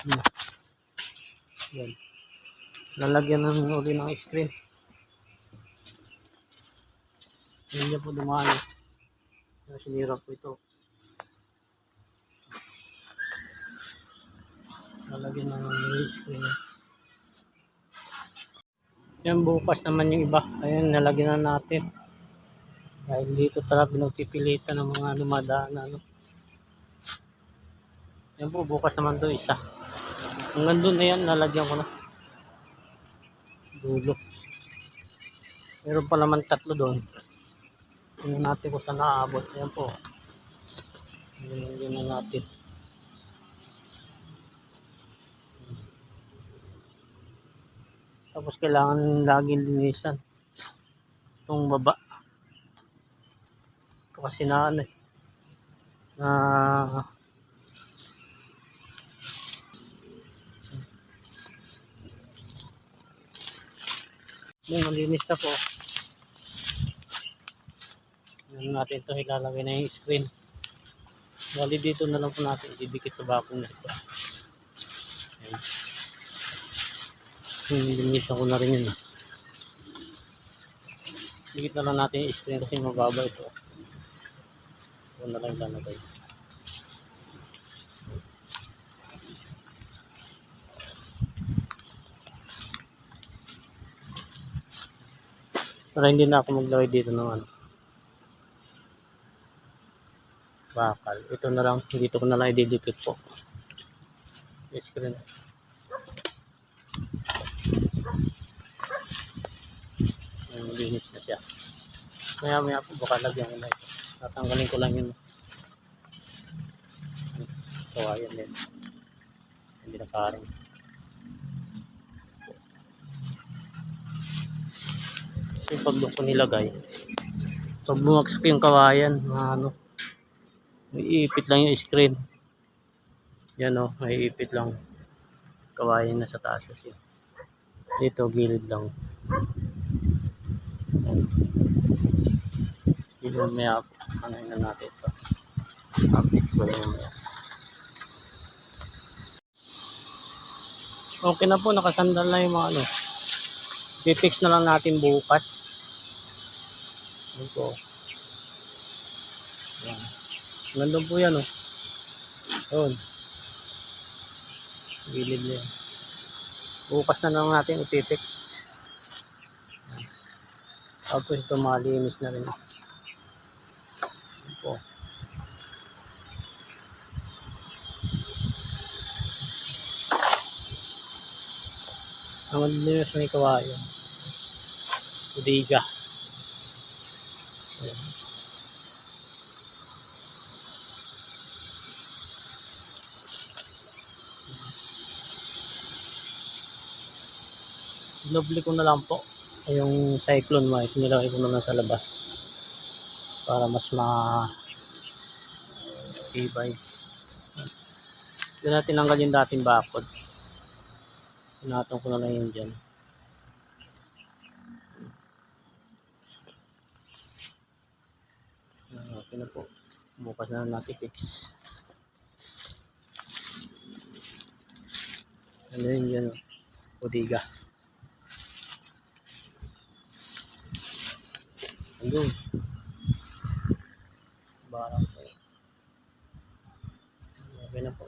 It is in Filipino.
Yan. Lalagyan ng uli ng screen. Hindi po dumalo. Sinira po ito. Lalagyan ng screen. Yan, bukas naman yung iba. Ayun, nalagyan na natin. Dahil dito talaga pinagpipilitan ng mga dumadaan. Yan po, bukas naman to isa. Hanggang doon na yan, lalagyan ko na. Dulo. Meron pa naman 3 doon. Tingnan natin kung saan naaabot. Yan po. Tingnan na natin. Tapos kailangan laging linisan. Itong baba. Ito kasi na malinis na po. Natin ito ilalagay na yung screen. Bali dito na lang po natin ididikit sa bakong nito. Linisan ko na rin yun. Dikit na lang natin yung screen kasi mababa ito. Ito na lang ilalagay. Para hindi na ako maglagay dito ng bakal. Ito na lang, dito ko na lang ididikit po. Screen. Linis na siya. Maya po baka lagyan ko na ito. Tatanggalin ko lang yun. Kawayan din. Hindi na karing. Yung pag ko nilagay, pag bumagsak yung kawayan, may ipit lang yung screen. Yan may ipit lang. Kawayan na sa taas siya. Dito gilid lang. Dito may ano na natin ito. Update ko lang yan. Okay na po, nakasandal na yung mga i-fix na lang natin bukas. Ito. Yan. Nandun po yan Yun. Gilid na yan. Bukas na lang natin i-fix. Tapos ito malinis na rin. Ito. Ang malinis may kawayan. Udiga. Doble ko na lang po yung cyclone white, nilagay ko na lang sa labas para mas matibay. Doon natin tinanggal yung dating bakod, pinatong ko na lang yun dyan. Okay na po, bukas na lang natin fix. Ano yun dyan Udiga. Andun. Barang po. Okay na po.